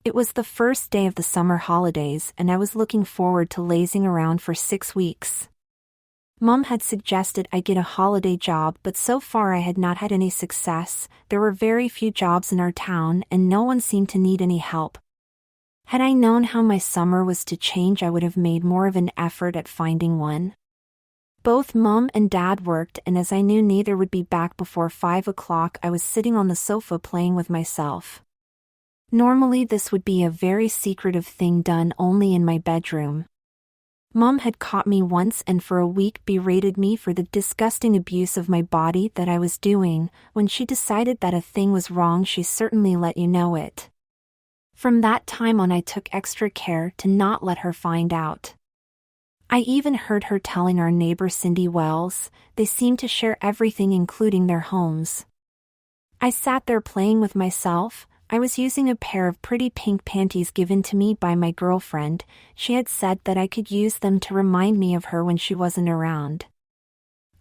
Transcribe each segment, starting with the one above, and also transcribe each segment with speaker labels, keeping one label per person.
Speaker 1: It was the first day of the summer holidays and I was looking forward to lazing around for 6 weeks. Mom had suggested I get a holiday job, but so far I had not had any success. There were very few jobs in our town and no one seemed to need any help. Had I known how my summer was to change, I would have made more of an effort at finding one. Both Mom and Dad worked, and as I knew neither would be back before 5 o'clock, I was sitting on the sofa playing with myself. Normally this would be a very secretive thing done only in my bedroom. Mom had caught me once and for a week berated me for the disgusting abuse of my body that I was doing. When she decided that a thing was wrong, she certainly let you know it. From that time on I took extra care to not let her find out. I even heard her telling our neighbor Cindy Wells. They seemed to share everything including their homes. I sat there playing with myself. I was using a pair of pretty pink panties given to me by my girlfriend. She had said that I could use them to remind me of her when she wasn't around.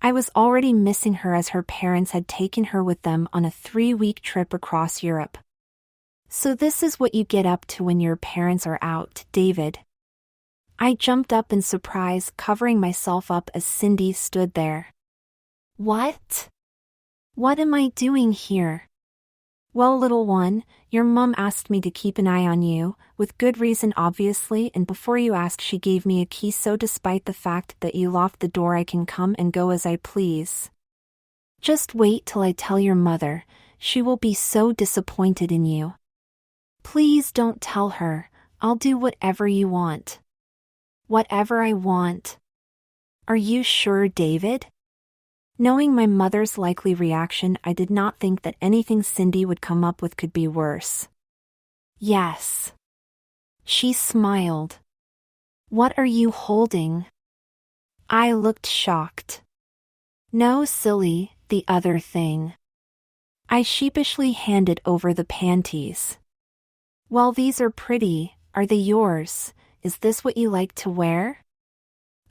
Speaker 1: I was already missing her as her parents had taken her with them on a 3-week trip across Europe. So this is what you get up to when your parents are out, David. I jumped up in surprise, covering myself up as Cindy stood there. What? What am I doing here? Well, little one, your mom asked me to keep an eye on you, with good reason obviously, and before you ask she gave me a key, so despite the fact that you locked the door I can come and go as I please. Just wait till I tell your mother, she will be so disappointed in you. Please don't tell her, I'll do whatever you want. Whatever I want. Are you sure, David? Knowing my mother's likely reaction, I did not think that anything Cindy would come up with could be worse. Yes. She smiled. What are you holding? I looked shocked. No, silly, the other thing. I sheepishly handed over the panties. Well, these are pretty. Are they yours? Is this what you like to wear?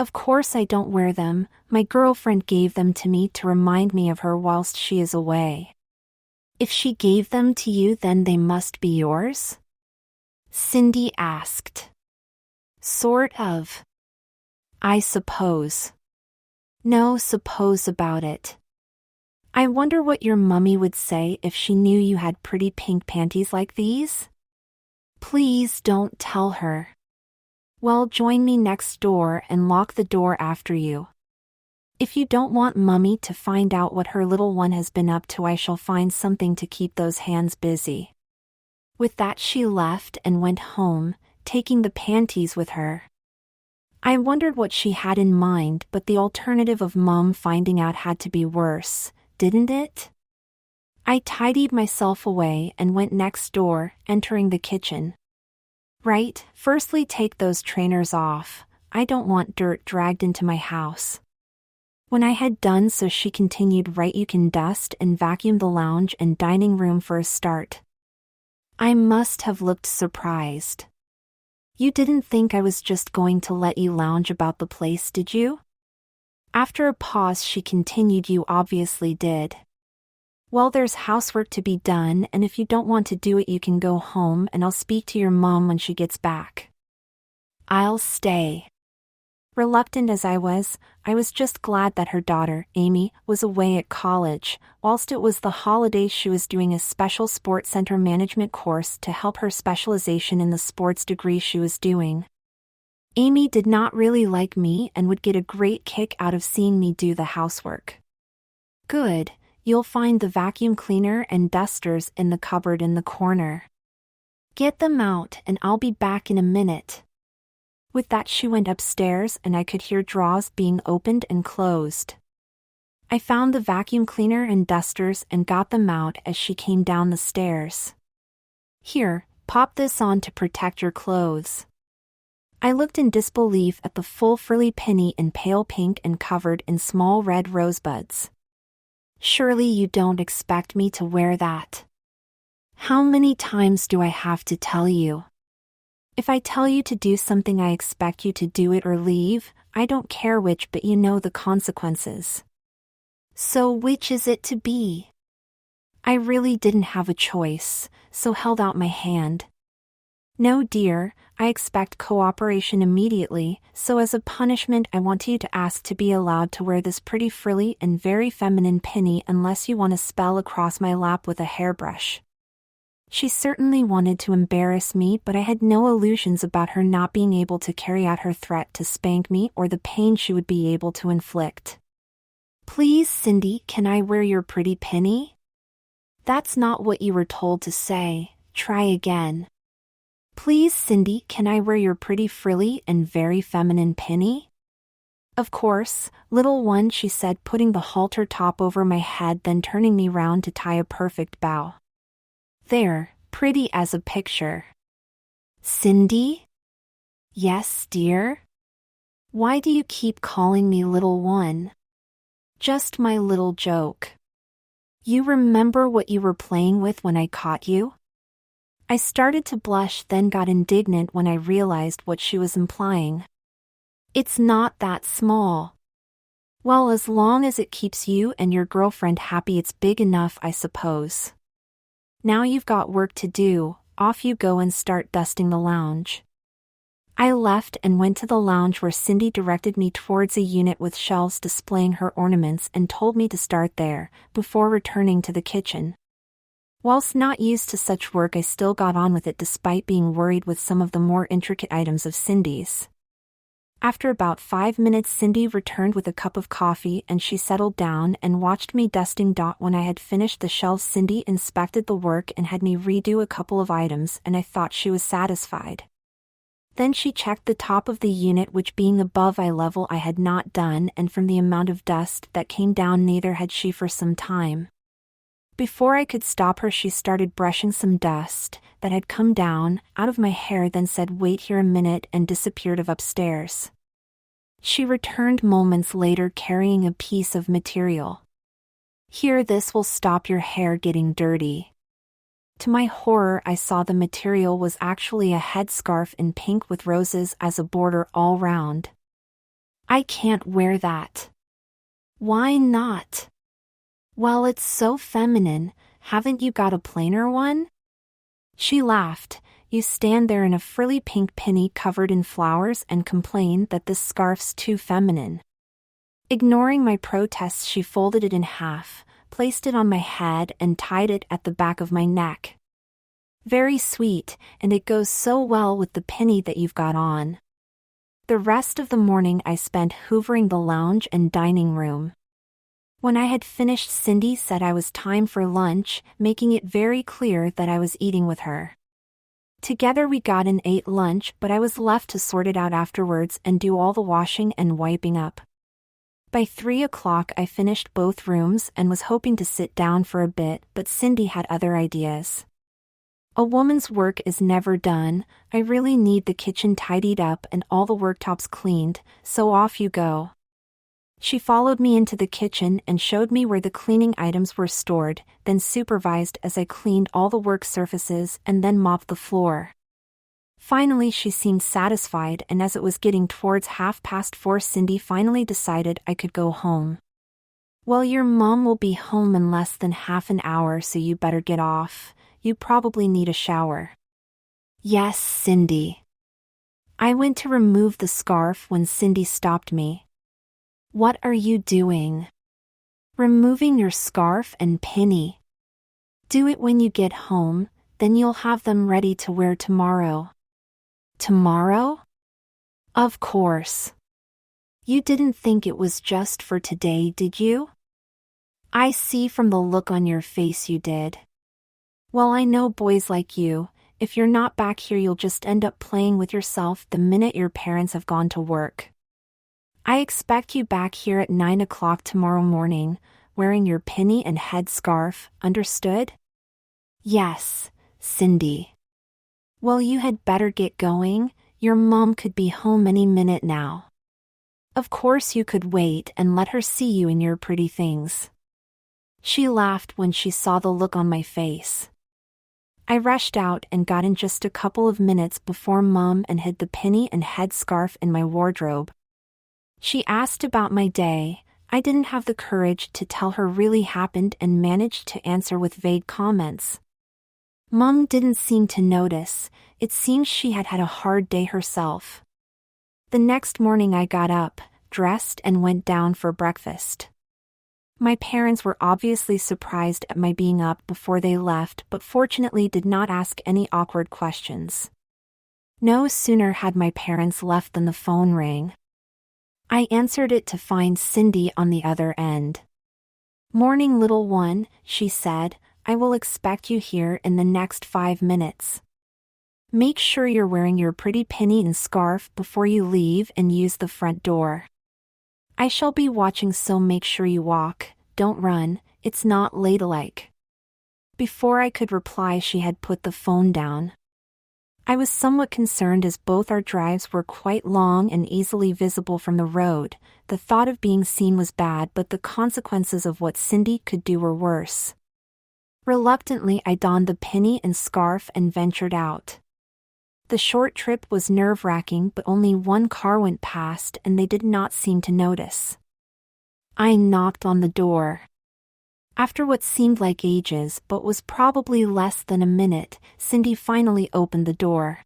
Speaker 1: Of course I don't wear them. My girlfriend gave them to me to remind me of her whilst she is away. If she gave them to you, then they must be yours? Cindy asked. Sort of. I suppose. No suppose about it. I wonder what your mummy would say if she knew you had pretty pink panties like these? Please don't tell her. Well, join me next door and lock the door after you. If you don't want Mummy to find out what her little one has been up to, I shall find something to keep those hands busy. With that she left and went home, taking the panties with her. I wondered what she had in mind, but the alternative of Mum finding out had to be worse, didn't it? I tidied myself away and went next door, entering the kitchen. Right, firstly take those trainers off. I don't want dirt dragged into my house. When I had done so, she continued, right, you can dust and vacuum the lounge and dining room for a start. I must have looked surprised. You didn't think I was just going to let you lounge about the place, did you? After a pause she continued, you obviously did. Well, there's housework to be done, and if you don't want to do it you can go home and I'll speak to your mom when she gets back. I'll stay. Reluctant as I was just glad that her daughter, Amy, was away at college. Whilst it was the holidays, she was doing a special sports center management course to help her specialization in the sports degree she was doing. Amy did not really like me and would get a great kick out of seeing me do the housework. Good. You'll find the vacuum cleaner and dusters in the cupboard in the corner. Get them out and I'll be back in a minute. With that she went upstairs and I could hear drawers being opened and closed. I found the vacuum cleaner and dusters and got them out as she came down the stairs. Here, pop this on to protect your clothes. I looked in disbelief at the full frilly penny in pale pink and covered in small red rosebuds. Surely you don't expect me to wear that. How many times do I have to tell you? If I tell you to do something, I expect you to do it or leave. I don't care which, but you know the consequences. So which is it to be? I really didn't have a choice, so held out my hand. No, dear, I expect cooperation immediately, so as a punishment I want you to ask to be allowed to wear this pretty frilly and very feminine pinny unless you want to spell across my lap with a hairbrush. She certainly wanted to embarrass me, but I had no illusions about her not being able to carry out her threat to spank me or the pain she would be able to inflict. Please, Cindy, can I wear your pretty pinny? That's not what you were told to say. Try again. Please, Cindy, can I wear your pretty frilly and very feminine pinny? Of course, little one, she said, putting the halter top over my head, then turning me round to tie a perfect bow. There, pretty as a picture. Cindy? Yes, dear? Why do you keep calling me little one? Just my little joke. You remember what you were playing with when I caught you? I started to blush, then got indignant when I realized what she was implying. It's not that small. Well, as long as it keeps you and your girlfriend happy, it's big enough, I suppose. Now you've got work to do, off you go and start dusting the lounge. I left and went to the lounge, where Cindy directed me towards a unit with shelves displaying her ornaments and told me to start there, before returning to the kitchen. Whilst not used to such work, I still got on with it despite being worried with some of the more intricate items of Cindy's. After about 5 minutes, Cindy returned with a cup of coffee and she settled down and watched me dusting. When I had finished the shelves, Cindy inspected the work and had me redo a couple of items, and I thought she was satisfied. Then she checked the top of the unit, which being above eye level I had not done, and from the amount of dust that came down neither had she for some time. Before I could stop her, she started brushing some dust that had come down out of my hair, then said, "Wait here a minute," and disappeared upstairs. She returned moments later carrying a piece of material. "Here, this will stop your hair getting dirty." To my horror, I saw the material was actually a headscarf in pink with roses as a border all round. I can't wear that. Why not? Well, it's so feminine. Haven't you got a plainer one? She laughed. You stand there in a frilly pink pinny covered in flowers and complain that this scarf's too feminine. Ignoring my protests, she folded it in half, placed it on my head and tied it at the back of my neck. Very sweet, and it goes so well with the pinny that you've got on. The rest of the morning I spent hoovering the lounge and dining room. When I had finished, Cindy said I was time for lunch, making it very clear that I was eating with her. Together we got and ate lunch, but I was left to sort it out afterwards and do all the washing and wiping up. By 3 o'clock I finished both rooms and was hoping to sit down for a bit, but Cindy had other ideas. A woman's work is never done. I really need the kitchen tidied up and all the worktops cleaned, so off you go. She followed me into the kitchen and showed me where the cleaning items were stored, then supervised as I cleaned all the work surfaces and then mopped the floor. Finally, she seemed satisfied, and as it was getting towards 4:30, Cindy finally decided I could go home. "Well, your mom will be home in less than half an hour, so you better get off. You probably need a shower." "Yes, Cindy." I went to remove the scarf when Cindy stopped me. "What are you doing?" "Removing your scarf and pinny. Do it when you get home, then you'll have them ready to wear tomorrow." "Tomorrow?" "Of course. You didn't think it was just for today, did you?" "I see from the look on your face you did." "Well, I know boys like you. If you're not back here, you'll just end up playing with yourself the minute your parents have gone to work. I expect you back here at 9 o'clock tomorrow morning, wearing your pinny and headscarf, understood?" "Yes, Cindy." "Well, you had better get going. Your mom could be home any minute now." "Of course you could wait and let her see you in your pretty things." She laughed when she saw the look on my face. I rushed out and got in just a couple of minutes before Mom and hid the pinny and headscarf in my wardrobe. She asked about my day. I didn't have the courage to tell her really happened and managed to answer with vague comments. Mom didn't seem to notice. It seems she had had a hard day herself. The next morning I got up, dressed and went down for breakfast. My parents were obviously surprised at my being up before they left, but fortunately did not ask any awkward questions. No sooner had my parents left than the phone rang. I answered it to find Cindy on the other end. "Morning, little one," she said. "I will expect you here in the next 5 minutes. Make sure you're wearing your pretty pinny and scarf before you leave and use the front door. I shall be watching, so make sure you walk, don't run, it's not ladylike." Before I could reply, she had put the phone down. I was somewhat concerned as both our drives were quite long and easily visible from the road. The thought of being seen was bad, but the consequences of what Cindy could do were worse. Reluctantly, I donned the pinny and scarf and ventured out. The short trip was nerve-wracking, but only one car went past and they did not seem to notice. I knocked on the door. After what seemed like ages but was probably less than a minute, Cindy finally opened the door.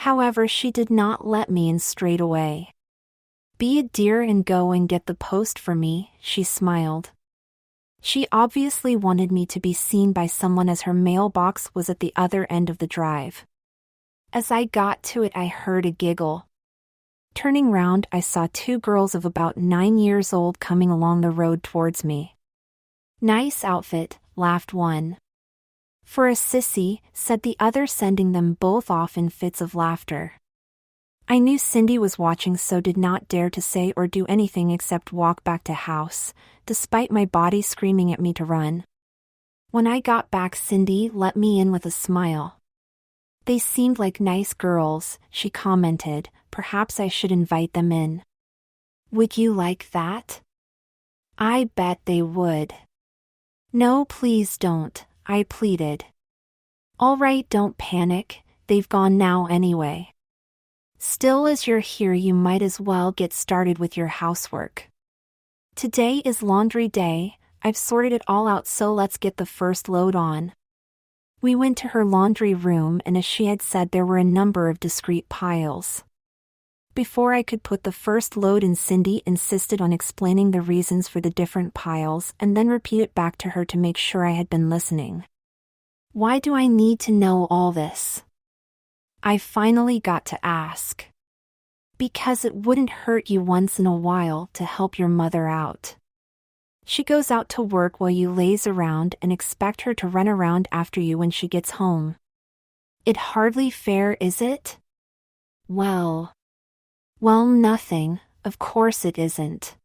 Speaker 1: However, she did not let me in straight away. "Be a dear and go and get the post for me," she smiled. She obviously wanted me to be seen by someone, as her mailbox was at the other end of the drive. As I got to it, I heard a giggle. Turning round, I saw 2 girls of about 9 years old coming along the road towards me. "Nice outfit," laughed one. "For a sissy," said the other, sending them both off in fits of laughter. I knew Cindy was watching, so did not dare to say or do anything except walk back to house, despite my body screaming at me to run. When I got back, Cindy let me in with a smile. "They seemed like nice girls," she commented. "Perhaps I should invite them in." "Would you like that?" "I bet they would." "No, please don't," I pleaded. "All right, don't panic, they've gone now anyway. Still, as you're here, you might as well get started with your housework. Today is laundry day, I've sorted it all out, so let's get the first load on." We went to her laundry room, and as she had said, there were a number of discrete piles. Before I could put the first load in, Cindy insisted on explaining the reasons for the different piles and then repeat it back to her to make sure I had been listening. "Why do I need to know all this?" I finally got to ask. "Because it wouldn't hurt you once in a while to help your mother out. She goes out to work while you laze around and expect her to run around after you when she gets home. It hardly fair, is it?" Well, nothing, of course it isn't.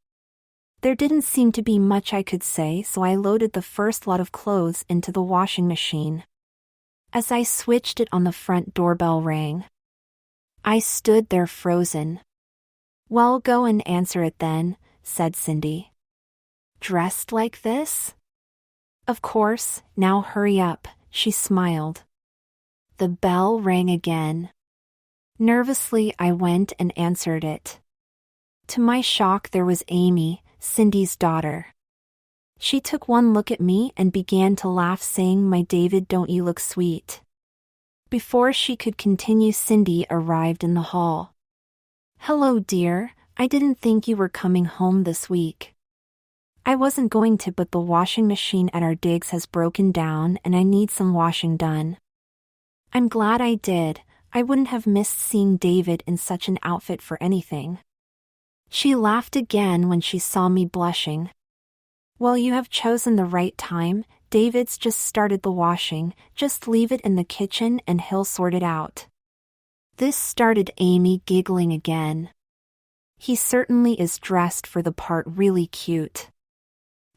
Speaker 1: There didn't seem to be much I could say, so I loaded the first lot of clothes into the washing machine. As I switched it on, the front doorbell rang. I stood there frozen. "Well, go and answer it then," said Cindy. "Dressed like this?" "Of course, now hurry up," she smiled. The bell rang again. Nervously, I went and answered it. To my shock, there was Amy, Cindy's daughter. She took one look at me and began to laugh, saying, "My David, don't you look sweet?" Before she could continue, Cindy arrived in the hall. "Hello, dear, I didn't think you were coming home this week." "I wasn't going to, but the washing machine at our digs has broken down and I need some washing done." "I'm glad I did. I wouldn't have missed seeing David in such an outfit for anything." She laughed again when she saw me blushing. "Well, you have chosen the right time. David's just started the washing. Just leave it in the kitchen and he'll sort it out." This started Amy giggling again. "He certainly is dressed for the part, really cute."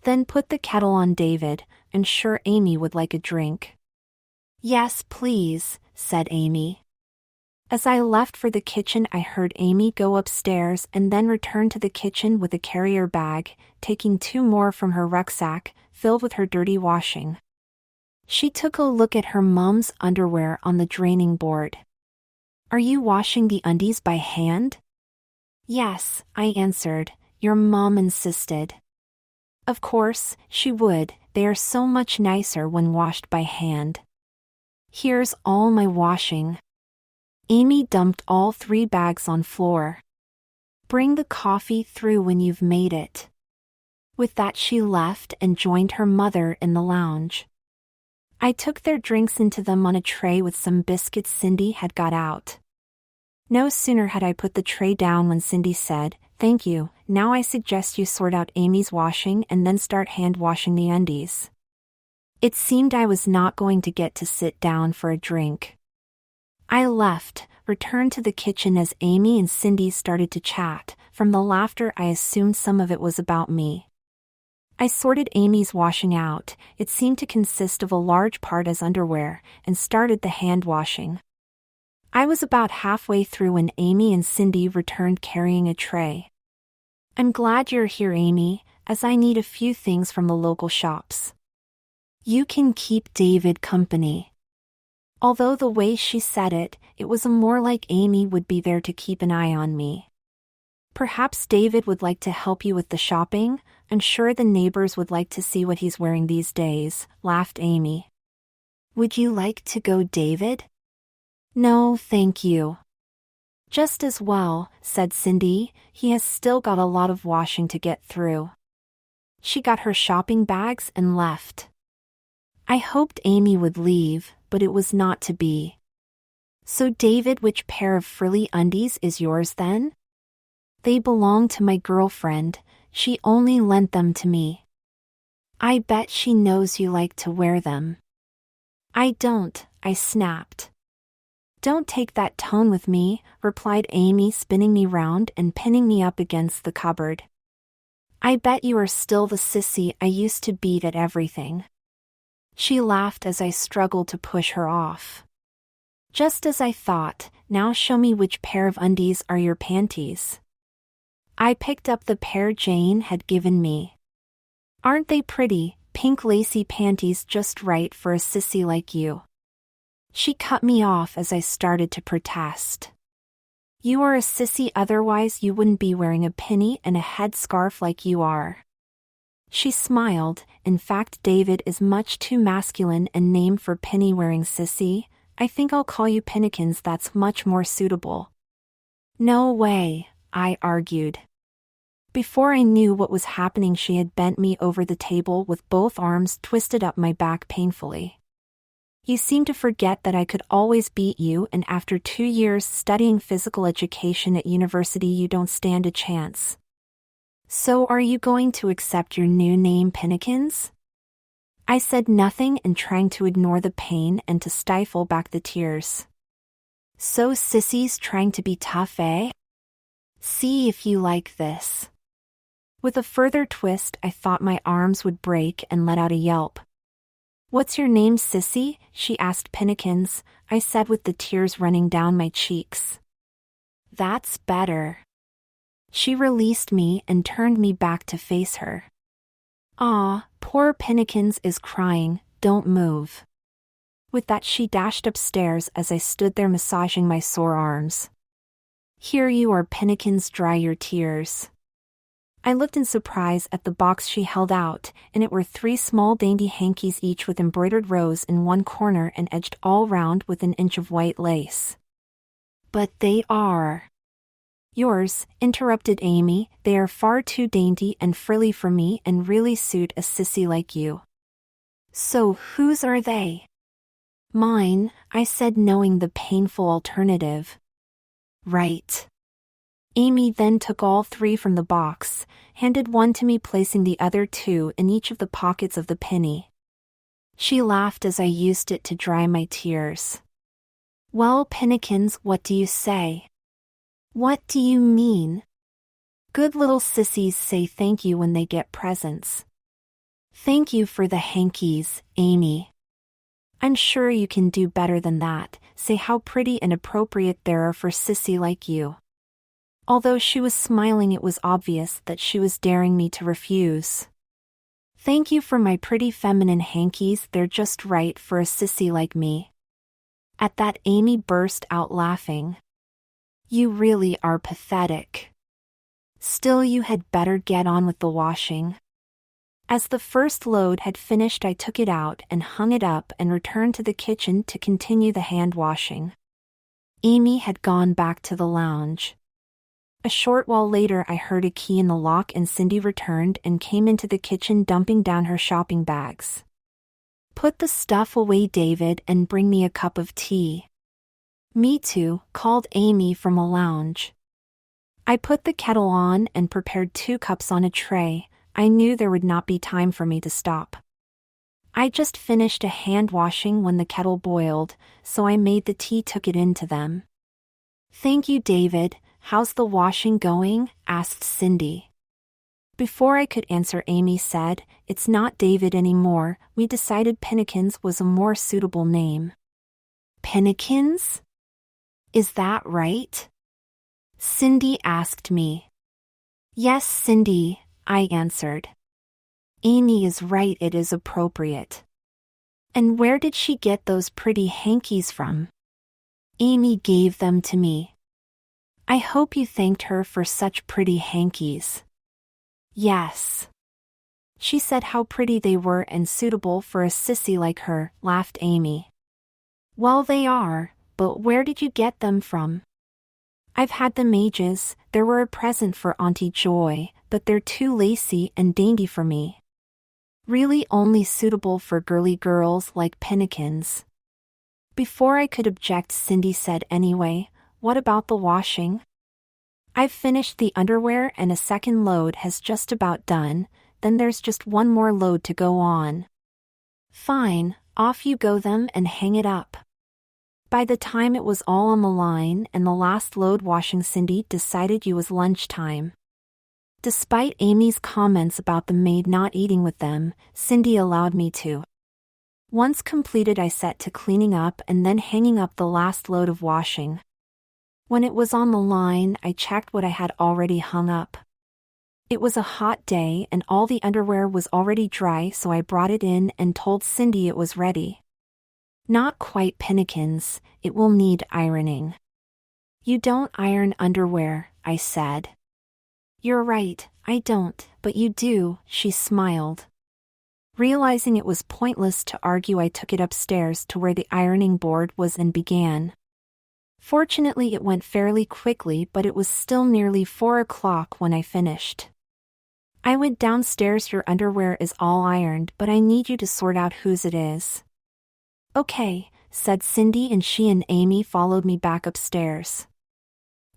Speaker 1: "Then put the kettle on, David. I'm sure Amy would like a drink." "Yes, please," said Amy. As I left for the kitchen, I heard Amy go upstairs and then return to the kitchen with a carrier bag, taking 2 more from her rucksack, filled with her dirty washing. She took a look at her mom's underwear on the draining board. "Are you washing the undies by hand?" "Yes," I answered. "Your mom insisted." "Of course, she would. They are so much nicer when washed by hand." "Here's all my washing." Amy dumped all 3 bags on floor. Bring the coffee through when you've made it. With that she left and joined her mother in the lounge. I took their drinks into them on a tray with some biscuits Cindy had got out. No sooner had I put the tray down when Cindy said, "Thank you, now I suggest you sort out Amy's washing and then start hand washing the undies." It seemed I was not going to get to sit down for a drink. I left, returned to the kitchen as Amy and Cindy started to chat. From the laughter I assumed some of it was about me. I sorted Amy's washing out, it seemed to consist of a large part as underwear, and started the hand washing. I was about halfway through when Amy and Cindy returned carrying a tray. "I'm glad you're here, Amy, as I need a few things from the local shops. You can keep David company." Although the way she said it, it was more like Amy would be there to keep an eye on me. "Perhaps David would like to help you with the shopping? I'm sure the neighbors would like to see what he's wearing these days," laughed Amy. "Would you like to go, David?" "No, thank you." "Just as well," said Cindy, "he has still got a lot of washing to get through." She got her shopping bags and left. I hoped Amy would leave, but it was not to be. "So David, which pair of frilly undies is yours then?" "They belong to my girlfriend, she only lent them to me." "I bet she knows you like to wear them." "I don't," I snapped. "Don't take that tone with me," replied Amy, spinning me round and pinning me up against the cupboard. "I bet you are still the sissy I used to beat at everything." She laughed as I struggled to push her off. "Just as I thought, now show me which pair of undies are your panties." I picked up the pair Jane had given me. "Aren't they pretty, pink lacy panties just right for a sissy like you?" She cut me off as I started to protest. "You are a sissy, otherwise you wouldn't be wearing a pinny and a headscarf like you are." She smiled. "In fact, David is much too masculine and named for penny-wearing sissy. I think I'll call you Pinnekins, that's much more suitable." "No way," I argued. Before I knew what was happening, she had bent me over the table with both arms twisted up my back painfully. "You seem to forget that I could always beat you, and after 2 years studying physical education at university you don't stand a chance. So are you going to accept your new name, Pinnekins?" I said nothing and trying to ignore the pain and to stifle back the tears. "So sissies trying to be tough, eh? See if you like this." With a further twist, I thought my arms would break and let out a yelp. "What's your name, sissy?" she asked. "Pinnekins," I said with the tears running down my cheeks. "That's better." She released me and turned me back to face her. "Aw, poor Pinnekins is crying, don't move." With that she dashed upstairs as I stood there massaging my sore arms. "Here you are, Pinnekins, dry your tears." I looked in surprise at the box she held out, and it were 3 small dainty hankies, each with embroidered rose in one corner and edged all round with an inch of white lace. "But they are..." "Yours," interrupted Amy. "They are far too dainty and frilly for me and really suit a sissy like you." "So whose are they?" "Mine," I said, knowing the painful alternative. "Right." Amy then took all 3 from the box, handed one to me, placing the other 2 in each of the pockets of the pinny. She laughed as I used it to dry my tears. "Well, Pinnekins, what do you say?" "What do you mean?" "Good little sissies say thank you when they get presents." "Thank you for the hankies, Amy." "I'm sure you can do better than that. Say how pretty and appropriate they are for sissy like you." Although she was smiling, it was obvious that she was daring me to refuse. "Thank you for my pretty feminine hankies, they're just right for a sissy like me." At that Amy burst out laughing. "You really are pathetic. Still, you had better get on with the washing." As the first load had finished, I took it out and hung it up and returned to the kitchen to continue the hand washing. Amy had gone back to the lounge. A short while later I heard a key in the lock and Cindy returned and came into the kitchen dumping down her shopping bags. "Put the stuff away, David, and bring me a cup of tea." "Me too," called Amy from a lounge. I put the kettle on and prepared 2 cups on a tray. I knew there would not be time for me to stop. I just finished a hand washing when the kettle boiled, so I made the tea, took it into them. "Thank you, David. How's the washing going?" asked Cindy. Before I could answer, Amy said, "It's not David anymore. We decided Pinnekins was a more suitable name." "Pinnekins? Is that right?" Cindy asked me. "Yes, Cindy," I answered. "Amy is right, it is appropriate." "And where did she get those pretty hankies from?" "Amy gave them to me." "I hope you thanked her for such pretty hankies." "Yes. She said how pretty they were and suitable for a sissy like her," laughed Amy. "Well, they are, but where did you get them from?" "I've had them ages. They were a present for Auntie Joy, but they're too lacy and dainty for me. Really only suitable for girly girls like Pinnekins." Before I could object, Cindy said, "Anyway, what about the washing?" "I've finished the underwear and a second load has just about done, then there's just one more load to go on." "Fine, off you go then and hang it up." By the time it was all on the line and the last load washing, Cindy decided it was lunchtime. Despite Amy's comments about the maid not eating with them, Cindy allowed me to. Once completed, I set to cleaning up and then hanging up the last load of washing. When it was on the line, I checked what I had already hung up. It was a hot day and all the underwear was already dry, so I brought it in and told Cindy it was ready. "Not quite, Pinnekins, it will need ironing." "You don't iron underwear," I said. "You're right, I don't, but you do," she smiled. Realizing it was pointless to argue, I took it upstairs to where the ironing board was and began. Fortunately, it went fairly quickly, but it was still nearly 4 o'clock when I finished. "I went downstairs. Your underwear is all ironed, but I need you to sort out whose it is." "Okay," said Cindy, and she and Amy followed me back upstairs.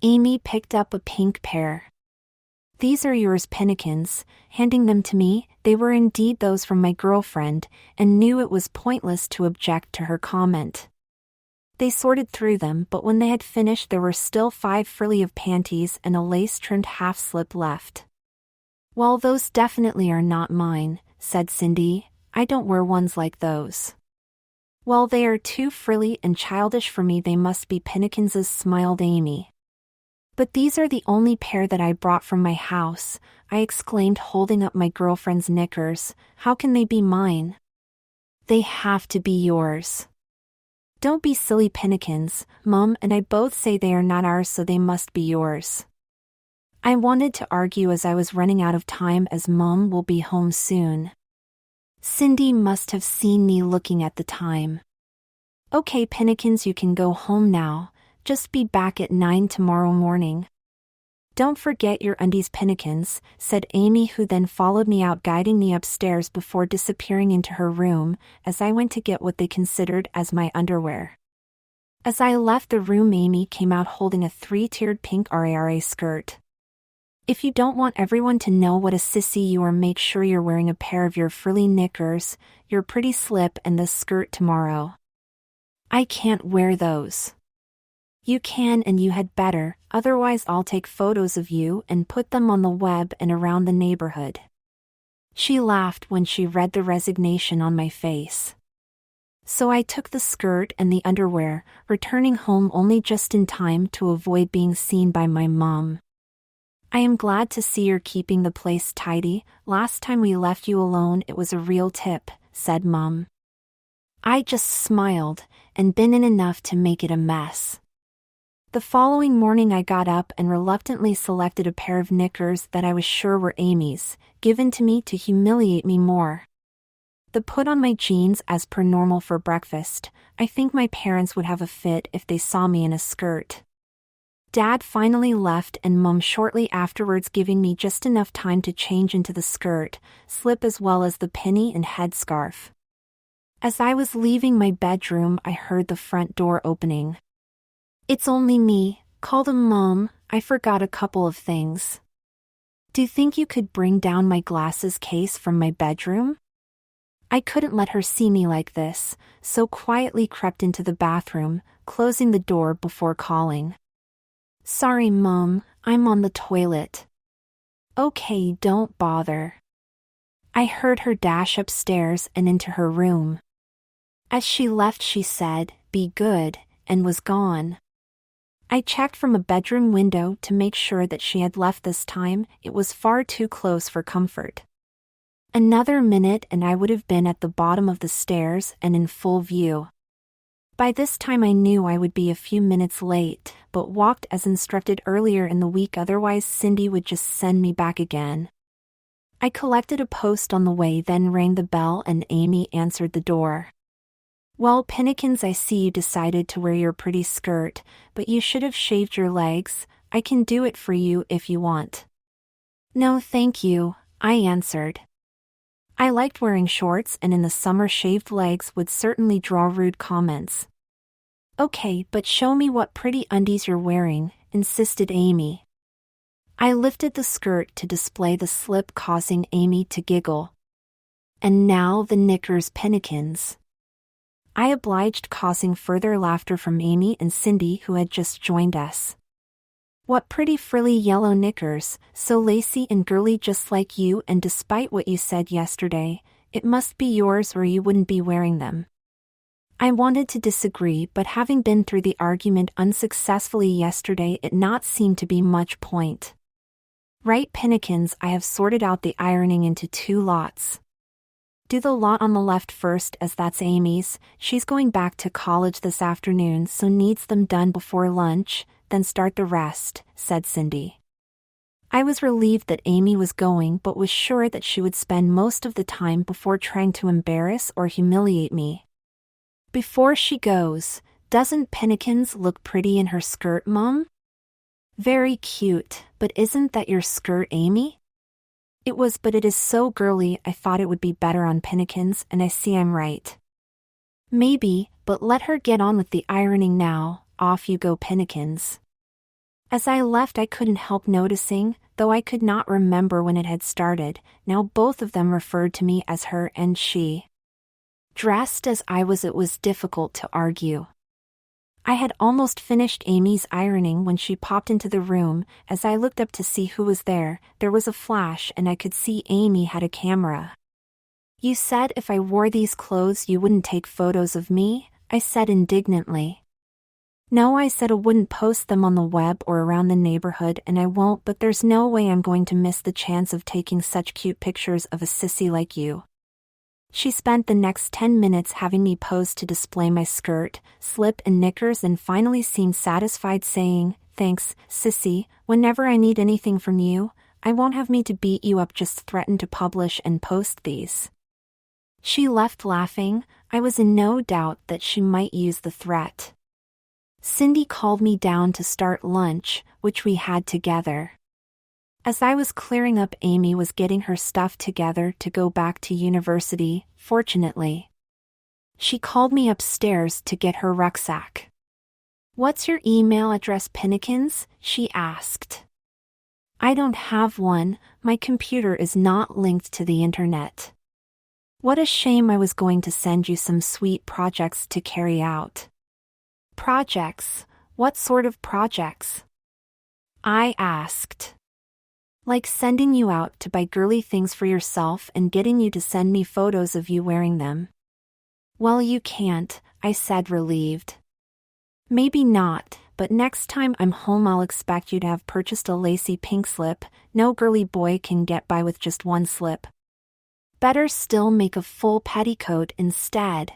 Speaker 1: Amy picked up a pink pair. "These are yours, Pinnekins," handing them to me. They were indeed those from my girlfriend, and knew it was pointless to object to her comment. They sorted through them, but when they had finished there were still 5 frilly of panties and a lace-trimmed half-slip left. "Well, those definitely are not mine," said Cindy. "I don't wear ones like those." "Well, they are too frilly and childish for me. They must be Pinnekins's," smiled Amy. "But these are the only pair that I brought from my house," I exclaimed, holding up my girlfriend's knickers. "How can they be mine?" "They have to be yours." "Don't be silly, Pinnekins. Mom and I both say they are not ours, so they must be yours." I wanted to argue as I was running out of time, as Mom will be home soon. Cindy must have seen me looking at the time. "Okay, Pinnekins, you can go home now. Just be back at 9 tomorrow morning." "Don't forget your undies, Pinnekins," said Amy, who then followed me out, guiding me upstairs before disappearing into her room, as I went to get what they considered as my underwear. As I left the room, Amy came out holding a 3-tiered pink RARA skirt. "If you don't want everyone to know what a sissy you are, make sure you're wearing a pair of your frilly knickers, your pretty slip, and the skirt tomorrow." "I can't wear those." "You can, and you had better, otherwise I'll take photos of you and put them on the web and around the neighborhood." She laughed when she read the resignation on my face. So I took the skirt and the underwear, returning home only just in time to avoid being seen by my mom. "I am glad to see you're keeping the place tidy. Last time we left you alone it was a real tip," said Mom. I just smiled, and been in enough to make it a mess. The following morning I got up and reluctantly selected a pair of knickers that I was sure were Amy's, given to me to humiliate me more. put on my jeans as per normal for breakfast. I think my parents would have a fit if they saw me in a skirt. Dad finally left and Mum shortly afterwards, giving me just enough time to change into the skirt, slip as well as the pinny and headscarf. As I was leaving my bedroom, I heard the front door opening. "It's only me," called Mum. "I forgot a couple of things. Do you think you could bring down my glasses case from my bedroom?" I couldn't let her see me like this, so quietly crept into the bathroom, closing the door before calling. "Sorry, Mum, I'm on the toilet." "Okay, don't bother." I heard her dash upstairs and into her room. As she left, she said, "Be good," and was gone. I checked from a bedroom window to make sure that she had left this time. It was far too close for comfort. Another minute and I would have been at the bottom of the stairs and in full view. By this time I knew I would be a few minutes late, but walked as instructed earlier in the week, otherwise Cindy would just send me back again. I collected a post on the way, then rang the bell and Amy answered the door. "Well, Pinnekins, I see you decided to wear your pretty skirt, but you should have shaved your legs. I can do it for you if you want." "No thank you," I answered. I liked wearing shorts, and in the summer shaved legs would certainly draw rude comments. "Okay, but show me what pretty undies you're wearing," insisted Amy. I lifted the skirt to display the slip, causing Amy to giggle. "And now the knickers, Pinnekins." I obliged, causing further laughter from Amy and Cindy, who had just joined us. "What pretty frilly yellow knickers, so lacy and girly, just like you, and despite what you said yesterday, it must be yours or you wouldn't be wearing them." I wanted to disagree, but having been through the argument unsuccessfully yesterday, it not seemed to be much point. "Right, Pinnekins, I have sorted out the ironing into 2 lots. Do the lot on the left first, as that's Amy's. She's going back to college this afternoon, so needs them done before lunch, then start the rest," said Cindy. I was relieved that Amy was going, but was sure that she would spend most of the time before trying to embarrass or humiliate me. "Before she goes, doesn't Pinnekins look pretty in her skirt, Mum?" "Very cute, but isn't that your skirt, Amy?" "It was, but it is so girly, I thought it would be better on Pinnekins, and I see I'm right." "Maybe, but let her get on with the ironing now. Off you go, Pinnekins." As I left, I couldn't help noticing, though I could not remember when it had started, now both of them referred to me as her and she. Dressed as I was, it was difficult to argue. I had almost finished Amy's ironing when she popped into the room. As I looked up to see who was there, there was a flash and I could see Amy had a camera. "You said if I wore these clothes you wouldn't take photos of me?" I said indignantly. "No, I said I wouldn't post them on the web or around the neighborhood, and I won't, but there's no way I'm going to miss the chance of taking such cute pictures of a sissy like you." She spent the next 10 minutes having me pose to display my skirt, slip and knickers, and finally seemed satisfied, saying, "Thanks, sissy, whenever I need anything from you, I won't have me to beat you up, just threaten to publish and post these." She left laughing. I was in no doubt that she might use the threat. Cindy called me down to start lunch, which we had together. As I was clearing up, Amy was getting her stuff together to go back to university, fortunately. She called me upstairs to get her rucksack. "What's your email address, Pinnekins?" she asked. "I don't have one, my computer is not linked to the internet." "What a shame, I was going to send you some sweet projects to carry out." "Projects? What sort of projects?" I asked. "Like sending you out to buy girly things for yourself and getting you to send me photos of you wearing them." "Well, you can't," I said, relieved. "Maybe not, but next time I'm home I'll expect you to have purchased a lacy pink slip. No girly boy can get by with just one slip. Better still, make a full petticoat instead."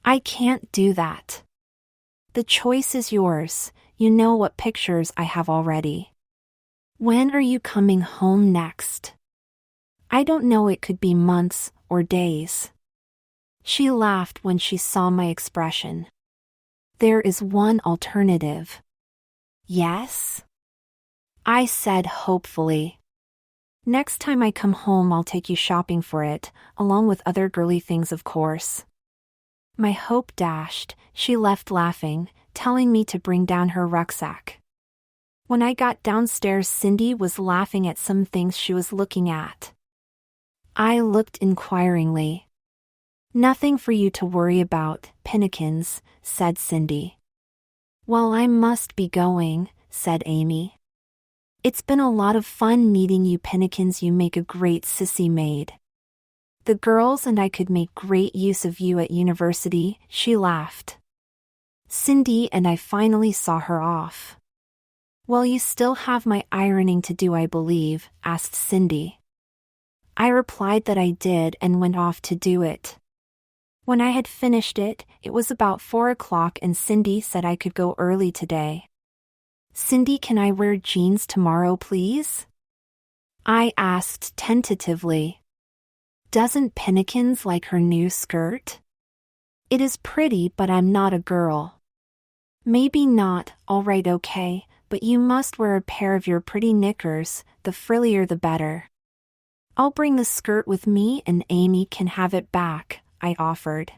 Speaker 1: "I can't do that." "The choice is yours. You know what pictures I have already." "When are you coming home next?" "I don't know, it could be months or days." She laughed when she saw my expression. There is one alternative. Yes? I said hopefully. Next time I come home I'll take you shopping for it, along with other girly things of course. My hope dashed, she left laughing, telling me to bring down her rucksack. When I got downstairs Cindy was laughing at some things she was looking at. I looked inquiringly. Nothing for you to worry about, Pinnekins, said Cindy. Well, I must be going, said Amy. It's been a lot of fun meeting you Pinnekins, you make a great sissy maid. The girls and I could make great use of you at university, she laughed. Cindy and I finally saw her off. Well, you still have my ironing to do, I believe, asked Cindy. I replied that I did and went off to do it. When I had finished it, it was about 4 o'clock and Cindy said I could go early today. Cindy, can I wear jeans tomorrow, please? I asked tentatively. Doesn't Pinnekins like her new skirt? It is pretty, but I'm not a girl. Maybe not, all right, okay, but you must wear a pair of your pretty knickers, the frillier the better. I'll bring the skirt with me and Amy can have it back, I offered.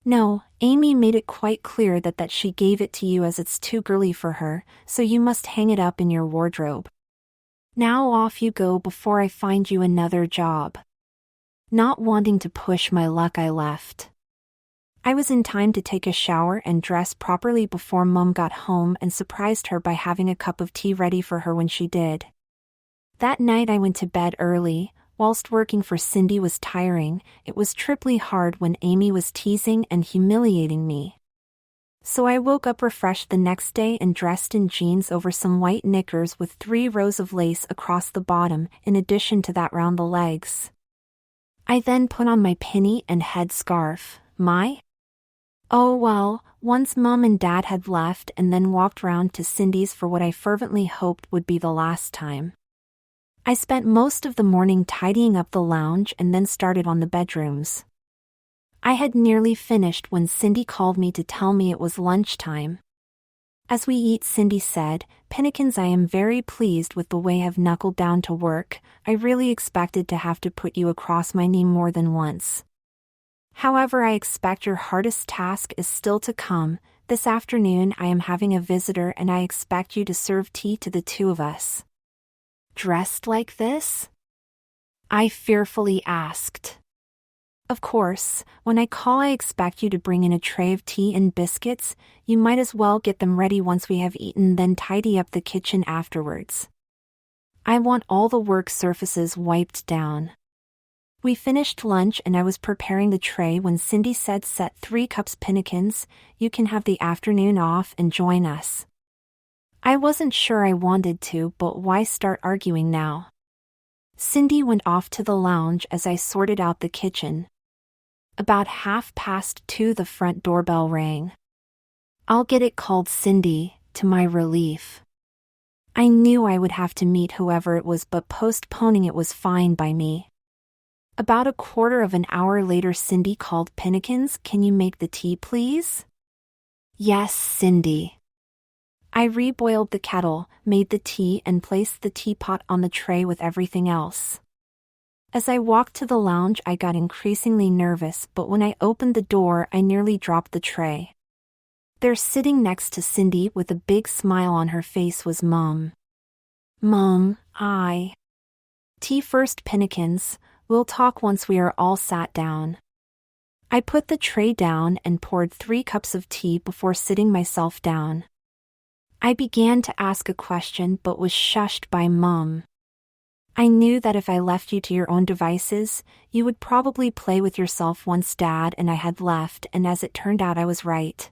Speaker 1: No, Amy made it quite clear that she gave it to you as it's too girly for her, so you must hang it up in your wardrobe. Now off you go before I find you another job. Not wanting to push my luck, I left. I was in time to take a shower and dress properly before Mum got home and surprised her by having a cup of tea ready for her when she did. That night I went to bed early. Whilst working for Cindy was tiring, it was triply hard when Amy was teasing and humiliating me. So I woke up refreshed the next day and dressed in jeans over some white knickers with 3 rows of lace across the bottom, in addition to that round the legs. I then put on my pinny and head scarf, Oh well, once Mum and Dad had left and then walked round to Cindy's for what I fervently hoped would be the last time. I spent most of the morning tidying up the lounge and then started on the bedrooms. I had nearly finished when Cindy called me to tell me it was lunchtime. As we eat, Cindy said, Pinnekins, I am very pleased with the way I've knuckled down to work. I really expected to have to put you across my knee more than once. However, I expect your hardest task is still to come. This afternoon I am having a visitor and I expect you to serve tea to the 2 of us. Dressed like this? I fearfully asked. Of course, when I call I expect you to bring in a tray of tea and biscuits. You might as well get them ready once we have eaten, then tidy up the kitchen afterwards. I want all the work surfaces wiped down. We finished lunch and I was preparing the tray when Cindy said, set 3 cups Pinnekins, you can have the afternoon off and join us. I wasn't sure I wanted to, but why start arguing now? Cindy went off to the lounge as I sorted out the kitchen. About 2:30 the front doorbell rang. I'll get it, called Cindy, to my relief. I knew I would have to meet whoever it was, but postponing it was fine by me. About a quarter of an hour later Cindy called, Pinnekins, can you make the tea please? Yes, Cindy. I reboiled the kettle, made the tea and placed the teapot on the tray with everything else. As I walked to the lounge I got increasingly nervous, but when I opened the door I nearly dropped the tray. There, sitting next to Cindy with a big smile on her face, was Mum. Mum, tea first, Pinnekins, we'll talk once we are all sat down. I put the tray down and poured 3 cups of tea before sitting myself down. I began to ask a question but was shushed by Mum. I knew that if I left you to your own devices, you would probably play with yourself once Dad and I had left, and as it turned out I was right.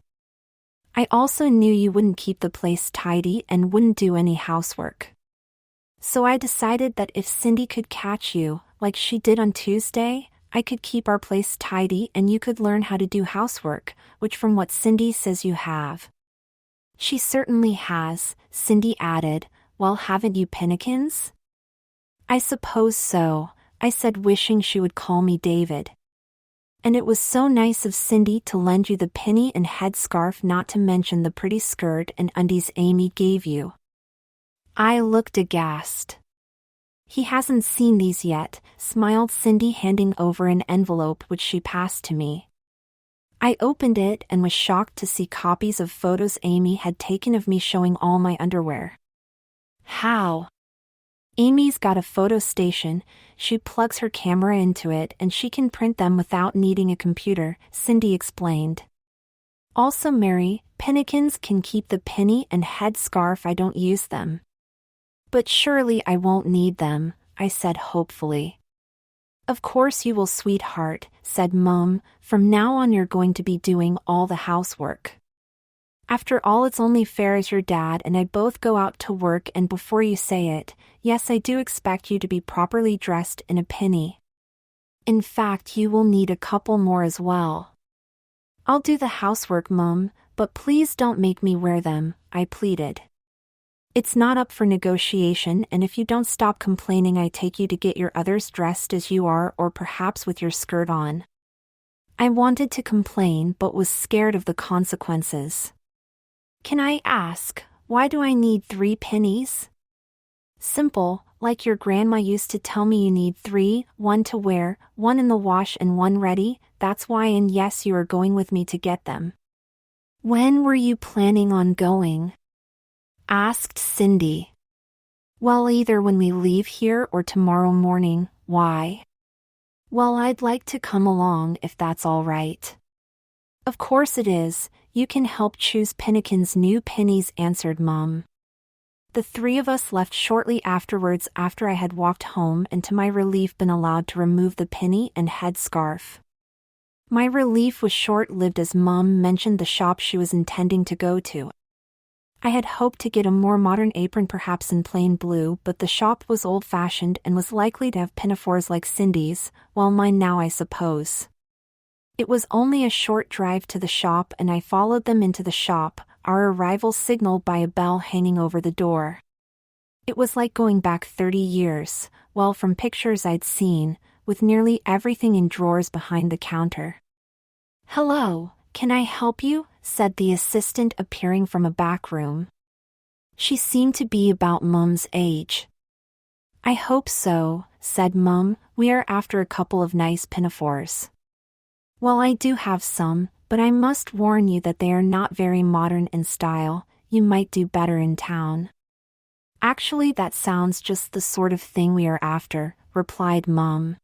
Speaker 1: I also knew you wouldn't keep the place tidy and wouldn't do any housework. So I decided that if Cindy could catch you, like she did on Tuesday, I could keep our place tidy and you could learn how to do housework, which from what Cindy says you have. She certainly has, Cindy added. Well, haven't you, Pinnekins? I suppose so, I said, wishing she would call me David. And it was so nice of Cindy to lend you the pinny and headscarf, not to mention the pretty skirt and undies Amy gave you. I looked aghast. He hasn't seen these yet, smiled Cindy, handing over an envelope which she passed to me. I opened it and was shocked to see copies of photos Amy had taken of me showing all my underwear. How? Amy's got a photo station, she plugs her camera into it and she can print them without needing a computer, Cindy explained. Also Mary, Pinnekins can keep the pinny and headscarf, I don't use them. But surely I won't need them, I said hopefully. Of course you will, sweetheart, said Mum, from now on you're going to be doing all the housework. After all, it's only fair as your dad and I both go out to work, and before you say it, yes, I do expect you to be properly dressed in a pinny. In fact, you will need a couple more as well. I'll do the housework, Mum, but please don't make me wear them, I pleaded. It's not up for negotiation, and if you don't stop complaining, I take you to get your others dressed as you are, or perhaps with your skirt on. I wanted to complain but was scared of the consequences. Can I ask, why do I need 3 pennies? Simple, like your grandma used to tell me, you need 3, 1 to wear, 1 in the wash and 1 ready, that's why, and yes, you are going with me to get them. When were you planning on going? Asked Cindy. Well, either when we leave here or tomorrow morning. Why? Well, I'd like to come along if that's all right. Of course it is, you can help choose Pinnekin's new pennies, answered Mum. The 3 of us left shortly afterwards, after I had walked home and to my relief been allowed to remove the pinny and headscarf. My relief was short-lived as Mum mentioned the shop she was intending to go to. I had hoped to get a more modern apron, perhaps in plain blue, but the shop was old-fashioned and was likely to have pinafores like Cindy's, well, mine now, I suppose. It was only a short drive to the shop and I followed them into the shop, our arrival signaled by a bell hanging over the door. It was like going back 30 years, well, from pictures I'd seen, with nearly everything in drawers behind the counter. Hello, can I help you? Said the assistant, appearing from a back room. She seemed to be about Mum's age. I hope so, said Mum, we are after a couple of nice pinafores. Well, I do have some, but I must warn you that they are not very modern in style, you might do better in town. Actually, that sounds just the sort of thing we are after, replied Mum.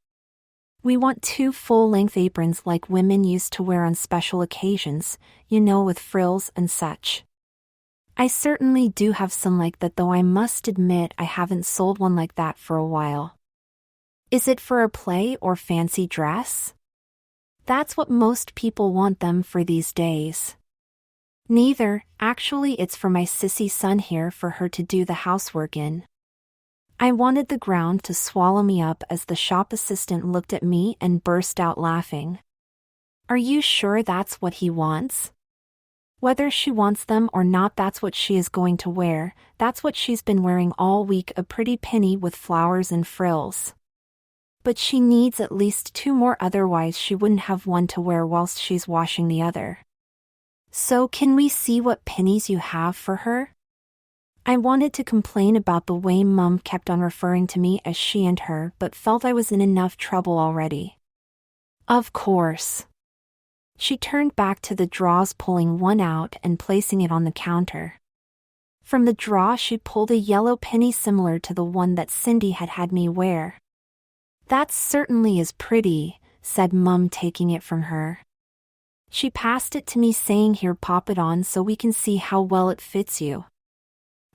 Speaker 1: We want 2 full-length aprons like women used to wear on special occasions, you know, with frills and such. I certainly do have some like that, though I must admit I haven't sold one like that for a while. Is it for a play or fancy dress? That's what most people want them for these days. Neither, actually, it's for my sissy son here, for her to do the housework in. I wanted the ground to swallow me up as the shop assistant looked at me and burst out laughing. Are you sure that's what he wants? Whether she wants them or not, that's what she is going to wear, that's what she's been wearing all week, a pretty pinny with flowers and frills. But she needs at least 2 more, otherwise she wouldn't have one to wear whilst she's washing the other. So can we see what pennies you have for her? I wanted to complain about the way Mum kept on referring to me as she and her, but felt I was in enough trouble already. Of course. She turned back to the drawers, pulling one out and placing it on the counter. From the drawer she pulled a yellow penny similar to the one that Cindy had had me wear. That certainly is pretty, said Mum, taking it from her. She passed it to me, saying, here, pop it on so we can see how well it fits you.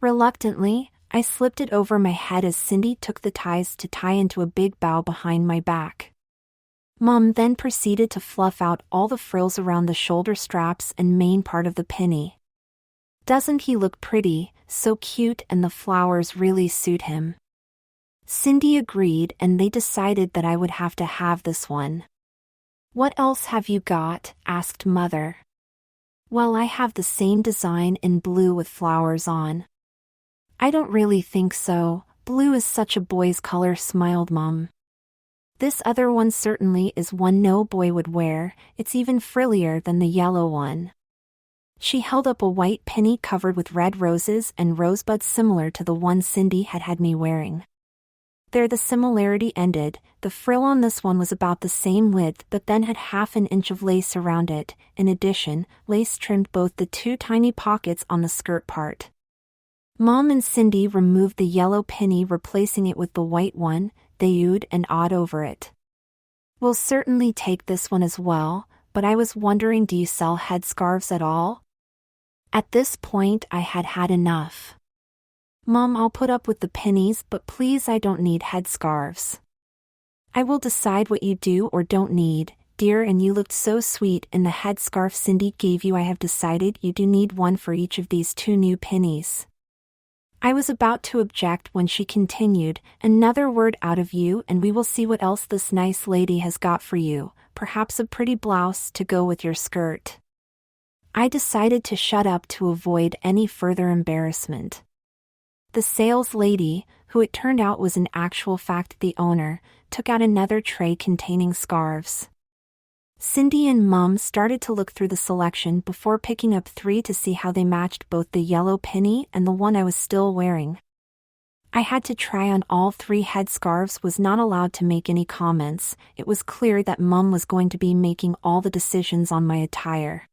Speaker 1: Reluctantly, I slipped it over my head as Cindy took the ties to tie into a big bow behind my back. Mum then proceeded to fluff out all the frills around the shoulder straps and main part of the penny. Doesn't he look pretty, so cute, and the flowers really suit him? Cindy agreed, and they decided that I would have to have this one. What else have you got? Asked Mother. Well, I have the same design in blue with flowers on. I don't really think so, blue is such a boy's color, smiled Mum. This other one certainly is one no boy would wear, it's even frillier than the yellow one. She held up a white penny covered with red roses and rosebuds similar to the one Cindy had me wearing. There the similarity ended. The frill on this one was about the same width but then had half an inch of lace around it. In addition, lace trimmed both the two tiny pockets on the skirt part. Mom and Cindy removed the yellow penny, replacing it with the white one. They oohed and awed over it. "We'll certainly take this one as well, but I was wondering, do you sell headscarves at all?" At this point I had had enough. "Mom, I'll put up with the pennies, but please, I don't need headscarves." "I will decide what you do or don't need, dear, and you looked so sweet in the headscarf Cindy gave you. I have decided you do need one for each of these two new pennies." I was about to object when she continued, "Another word out of you and we will see what else this nice lady has got for you, perhaps a pretty blouse to go with your skirt." I decided to shut up to avoid any further embarrassment. The sales lady, who it turned out was in actual fact the owner, took out another tray containing scarves. Cindy and Mum started to look through the selection before picking up 3 to see how they matched both the yellow penny and the one I was still wearing. I had to try on all 3 headscarves, was not allowed to make any comments. It was clear that Mum was going to be making all the decisions on my attire.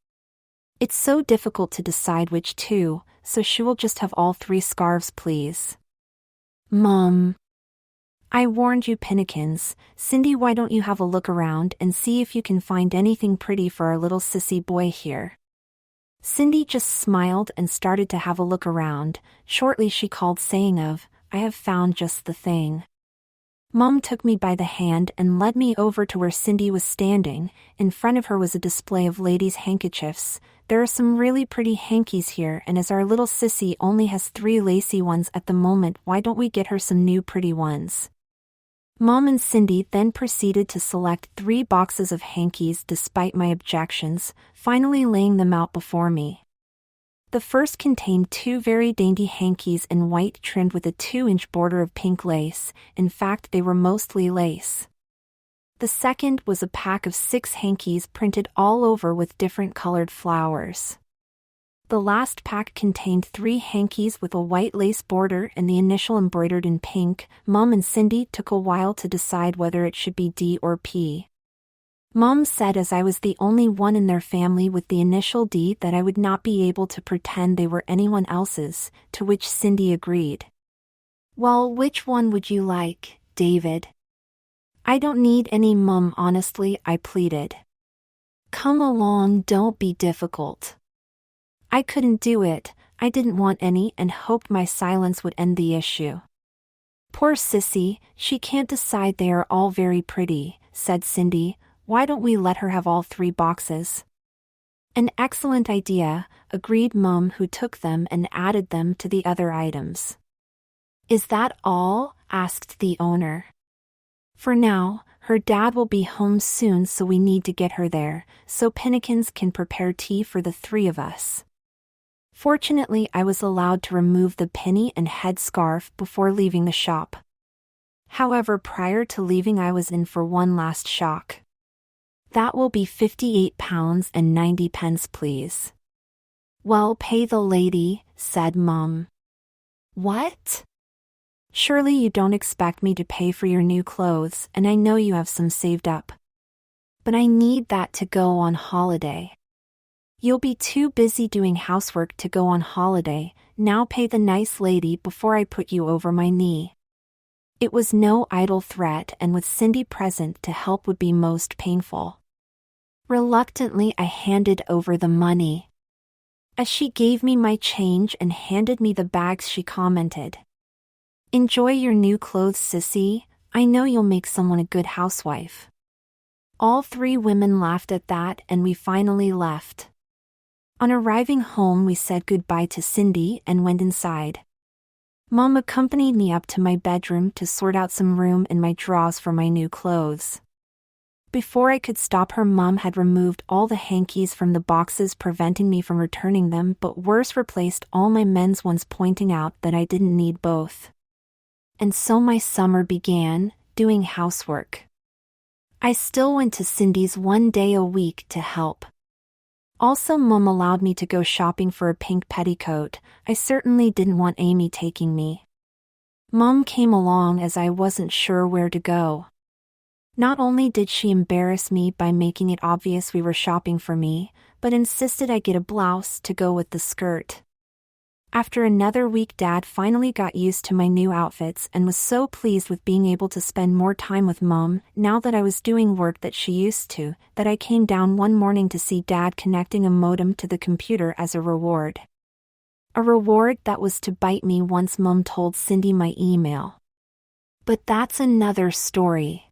Speaker 1: It's so difficult to decide which two, so she will just have all 3 scarves, please. "Mom, I warned you, Pinnekins. Cindy, why don't you have a look around and see if you can find anything pretty for our little sissy boy here?" Cindy just smiled and started to have a look around. Shortly she called, saying "I have found just the thing." Mom took me by the hand and led me over to where Cindy was standing. In front of her was a display of ladies' handkerchiefs. "There are some really pretty hankies here, and as our little sissy only has 3 lacy ones at the moment, why don't we get her some new pretty ones?" Mom and Cindy then proceeded to select 3 boxes of hankies despite my objections, finally laying them out before me. The first contained 2 very dainty hankies in white trimmed with a 2-inch border of pink lace. In fact, they were mostly lace. The second was a pack of 6 hankies printed all over with different colored flowers. The last pack contained 3 hankies with a white lace border and the initial embroidered in pink. Mom and Cindy took a while to decide whether it should be D or P. Mom said as I was the only one in their family with the initial D that I would not be able to pretend they were anyone else's, to which Cindy agreed. "Well, which one would you like, David?" "I don't need any, Mom, honestly," I pleaded. "Come along, don't be difficult." I couldn't do it. I didn't want any and hoped my silence would end the issue. "Poor sissy, she can't decide. They are all very pretty," said Cindy. "Why don't we let her have all 3 boxes?" "An excellent idea," agreed Mum, who took them and added them to the other items. "Is that all?" asked the owner. "For now. Her dad will be home soon, so we need to get her there, so Pinnekins can prepare tea for the 3 of us." Fortunately, I was allowed to remove the penny and headscarf before leaving the shop. However, prior to leaving I was in for one last shock. "That will be £58.90, please." "Well, pay the lady," said Mum. "What? Surely you don't expect me to pay for your new clothes, and I know you have some saved up. But I need that to go on holiday." "You'll be too busy doing housework to go on holiday. Now pay the nice lady before I put you over my knee." It was no idle threat, and with Cindy present to help would be most painful. Reluctantly I handed over the money. As she gave me my change and handed me the bags, she commented, "Enjoy your new clothes, sissy. I know you'll make someone a good housewife." All 3 women laughed at that, and we finally left. On arriving home, we said goodbye to Cindy and went inside. Mom accompanied me up to my bedroom to sort out some room in my drawers for my new clothes. Before I could stop her, Mom had removed all the hankies from the boxes, preventing me from returning them, but worse, replaced all my men's ones, pointing out that I didn't need both. And so my summer began, doing housework. I still went to Cindy's 1 day a week to help. Also, Mom allowed me to go shopping for a pink petticoat. I certainly didn't want Amy taking me. Mom came along as I wasn't sure where to go. Not only did she embarrass me by making it obvious we were shopping for me, but insisted I get a blouse to go with the skirt. After another week, Dad finally got used to my new outfits and was so pleased with being able to spend more time with Mom, now that I was doing work that she used to, that I came down one morning to see Dad connecting a modem to the computer as a reward. A reward that was to bite me once Mom told Cindy my email. But that's another story.